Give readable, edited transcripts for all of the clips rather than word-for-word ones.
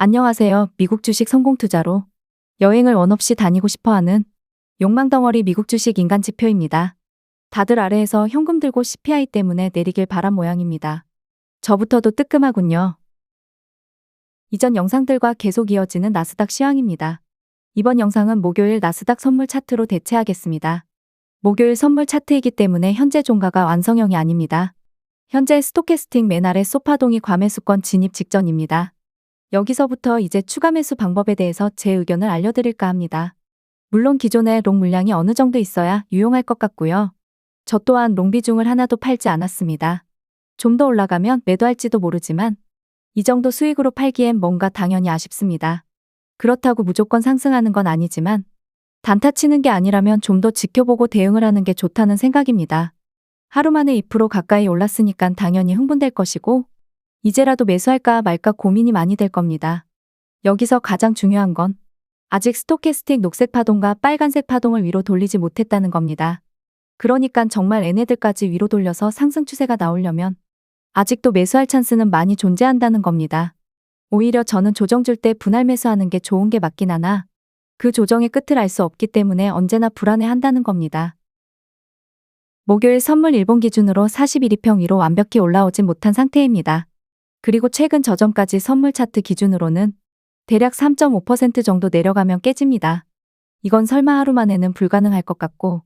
안녕하세요. 미국 주식 성공 투자로 여행을 원 없이 다니고 싶어하는 욕망덩어리 미국 주식 인간 지표입니다. 다들 아래에서 현금 들고 CPI 때문에 내리길 바란 모양입니다. 저부터도 뜨끔하군요. 이전 영상들과 계속 이어지는 나스닥 시황입니다. 이번 영상은 목요일 나스닥 선물 차트로 대체하겠습니다. 목요일 선물 차트이기 때문에 현재 종가가 완성형이 아닙니다. 현재 스토캐스틱 맨 아래 소파동이 과매수권 진입 직전입니다. 여기서부터 이제 추가 매수 방법에 대해서 제 의견을 알려드릴까 합니다. 물론 기존에 롱 물량이 어느 정도 있어야 유용할 것 같고요. 저 또한 롱 비중을 하나도 팔지 않았습니다. 좀 더 올라가면 매도할지도 모르지만 이 정도 수익으로 팔기엔 뭔가 당연히 아쉽습니다. 그렇다고 무조건 상승하는 건 아니지만 단타 치는 게 아니라면 좀 더 지켜보고 대응을 하는 게 좋다는 생각입니다. 하루 만에 2% 가까이 올랐으니까 당연히 흥분될 것이고 이제라도 매수할까 말까 고민이 많이 될 겁니다. 여기서 가장 중요한 건 아직 스토캐스틱 녹색 파동과 빨간색 파동을 위로 돌리지 못했다는 겁니다. 그러니까 정말 얘네들까지 위로 돌려서 상승 추세가 나오려면 아직도 매수할 찬스는 많이 존재한다는 겁니다. 오히려 저는 조정 줄 때 분할 매수하는 게 좋은 게 맞긴 하나 그 조정의 끝을 알 수 없기 때문에 언제나 불안해한다는 겁니다. 목요일 선물 일본 기준으로 41이평 위로 완벽히 올라오진 못한 상태입니다. 그리고 최근 저점까지 선물 차트 기준으로는 대략 3.5% 정도 내려가면 깨집니다. 이건 설마 하루 만에는 불가능할 것 같고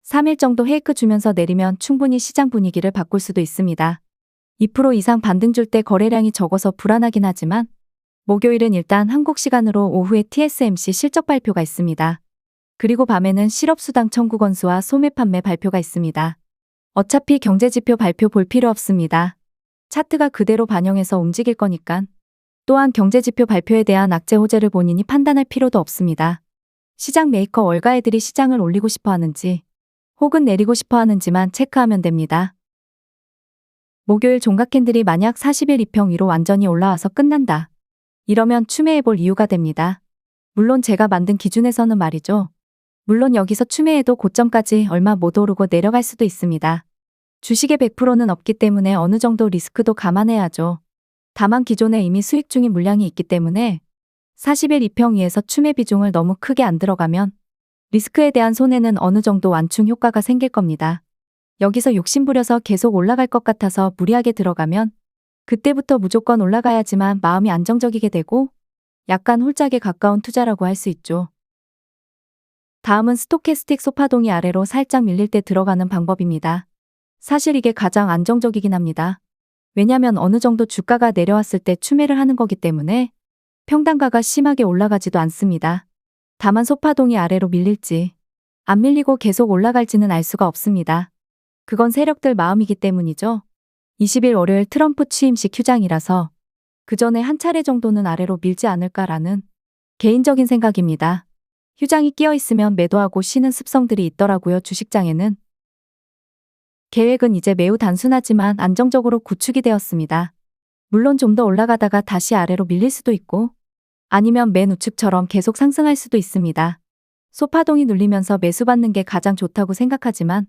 3일 정도 헤이크 주면서 내리면 충분히 시장 분위기를 바꿀 수도 있습니다. 2% 이상 반등 줄 때 거래량이 적어서 불안하긴 하지만 목요일은 일단 한국 시간으로 오후에 TSMC 실적 발표가 있습니다. 그리고 밤에는 실업수당 청구 건수와 소매 판매 발표가 있습니다. 어차피 경제지표 발표 볼 필요 없습니다. 차트가 그대로 반영해서 움직일 거니깐. 또한 경제지표 발표에 대한 악재 호재를 본인이 판단할 필요도 없습니다. 시장 메이커 월가애들이 시장을 올리고 싶어 하는지 혹은 내리고 싶어 하는지만 체크하면 됩니다. 목요일 종가 캔들이 만약 40일 이평 위로 완전히 올라와서 끝난다. 이러면 추매해볼 이유가 됩니다. 물론 제가 만든 기준에서는 말이죠. 물론 여기서 추매해도 고점까지 얼마 못 오르고 내려갈 수도 있습니다. 주식의 100%는 없기 때문에 어느 정도 리스크도 감안해야죠. 다만 기존에 이미 수익 중인 물량이 있기 때문에 40일 이평 위에서 추매 비중을 너무 크게 안 들어가면 리스크에 대한 손해는 어느 정도 완충 효과가 생길 겁니다. 여기서 욕심부려서 계속 올라갈 것 같아서 무리하게 들어가면 그때부터 무조건 올라가야지만 마음이 안정적이게 되고 약간 홀짝에 가까운 투자라고 할 수 있죠. 다음은 스토캐스틱 소파동이 아래로 살짝 밀릴 때 들어가는 방법입니다. 사실 이게 가장 안정적이긴 합니다. 왜냐면 어느 정도 주가가 내려왔을 때 추매를 하는 거기 때문에 평단가가 심하게 올라가지도 않습니다. 다만 소파동이 아래로 밀릴지 안 밀리고 계속 올라갈지는 알 수가 없습니다. 그건 세력들 마음이기 때문이죠. 20일 월요일 트럼프 취임식 휴장이라서 그 전에 한 차례 정도는 아래로 밀지 않을까라는 개인적인 생각입니다. 휴장이 끼어 있으면 매도하고 쉬는 습성들이 있더라고요. 주식장에는. 계획은 이제 매우 단순하지만 안정적으로 구축이 되었습니다. 물론 좀 더 올라가다가 다시 아래로 밀릴 수도 있고 아니면 맨 우측처럼 계속 상승할 수도 있습니다. 소파동이 눌리면서 매수받는 게 가장 좋다고 생각하지만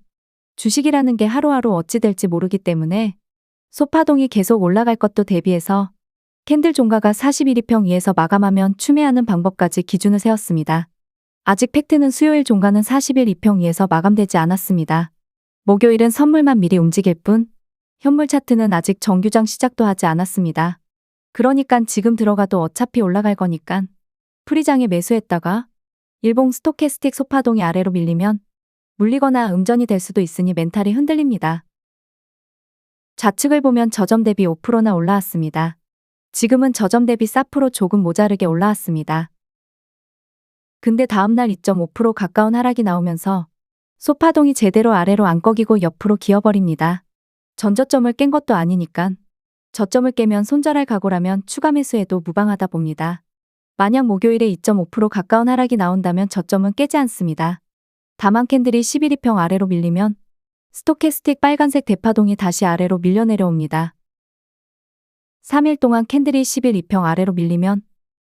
주식이라는 게 하루하루 어찌 될지 모르기 때문에 소파동이 계속 올라갈 것도 대비해서 캔들 종가가 41이평 위에서 마감하면 추매하는 방법까지 기준을 세웠습니다. 아직 팩트는 수요일 종가는 40일 이평 위에서 마감되지 않았습니다. 목요일은 선물만 미리 움직일 뿐 현물 차트는 아직 정규장 시작도 하지 않았습니다. 그러니깐 지금 들어가도 어차피 올라갈 거니깐 프리장에 매수했다가 일봉 스토캐스틱 소파동이 아래로 밀리면 물리거나 음전이 될 수도 있으니 멘탈이 흔들립니다. 좌측을 보면 저점 대비 5%나 올라왔습니다. 지금은 저점 대비 4% 조금 모자르게 올라왔습니다. 근데 다음날 2.5% 가까운 하락이 나오면서 소파동이 제대로 아래로 안 꺾이고 옆으로 기어버립니다. 전저점을 깬 것도 아니니깐 저점을 깨면 손절할 각오라면 추가 매수해도 무방하다 봅니다. 만약 목요일에 2.5% 가까운 하락이 나온다면 저점은 깨지 않습니다. 다만 캔들이 11이평 아래로 밀리면 스토캐스틱 빨간색 대파동이 다시 아래로 밀려 내려옵니다. 3일 동안 캔들이 11이평 아래로 밀리면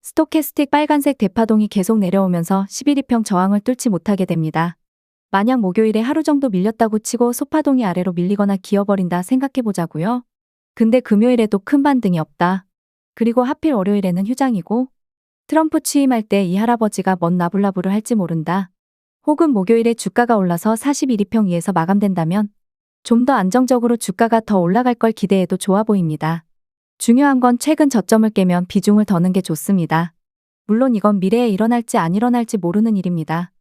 스토캐스틱 빨간색 대파동이 계속 내려오면서 11이평 저항을 뚫지 못하게 됩니다. 만약 목요일에 하루 정도 밀렸다고 치고 소파동이 아래로 밀리거나 기어버린다 생각해보자고요. 근데 금요일에도 큰 반등이 없다. 그리고 하필 월요일에는 휴장이고 트럼프 취임할 때 이 할아버지가 뭔 나불나불을 할지 모른다. 혹은 목요일에 주가가 올라서 41위평 위에서 마감된다면 좀 더 안정적으로 주가가 더 올라갈 걸 기대해도 좋아 보입니다. 중요한 건 최근 저점을 깨면 비중을 더는 게 좋습니다. 물론 이건 미래에 일어날지 안 일어날지 모르는 일입니다.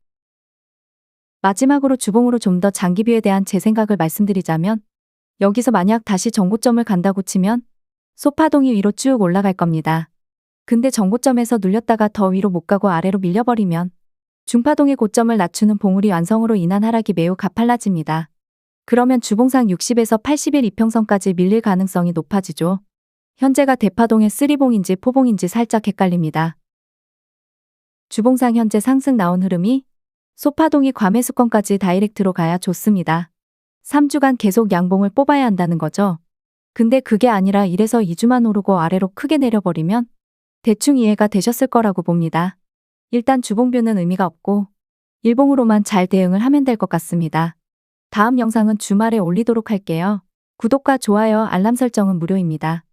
마지막으로 주봉으로 좀 더 장기뷰에 대한 제 생각을 말씀드리자면 여기서 만약 다시 정고점을 간다고 치면 소파동이 위로 쭉 올라갈 겁니다. 근데 정고점에서 눌렸다가 더 위로 못 가고 아래로 밀려버리면 중파동의 고점을 낮추는 봉우리 완성으로 인한 하락이 매우 가팔라집니다. 그러면 주봉상 60에서 80일 이평선까지 밀릴 가능성이 높아지죠. 현재가 대파동의 쓰리봉인지 포봉인지 살짝 헷갈립니다. 주봉상 현재 상승 나온 흐름이 소파동이 과매수권까지 다이렉트로 가야 좋습니다. 3주간 계속 양봉을 뽑아야 한다는 거죠. 근데 그게 아니라 1에서 2주만 오르고 아래로 크게 내려버리면 대충 이해가 되셨을 거라고 봅니다. 일단 주봉뷰는 의미가 없고 일봉으로만 잘 대응을 하면 될 것 같습니다. 다음 영상은 주말에 올리도록 할게요. 구독과 좋아요, 알람 설정은 무료입니다.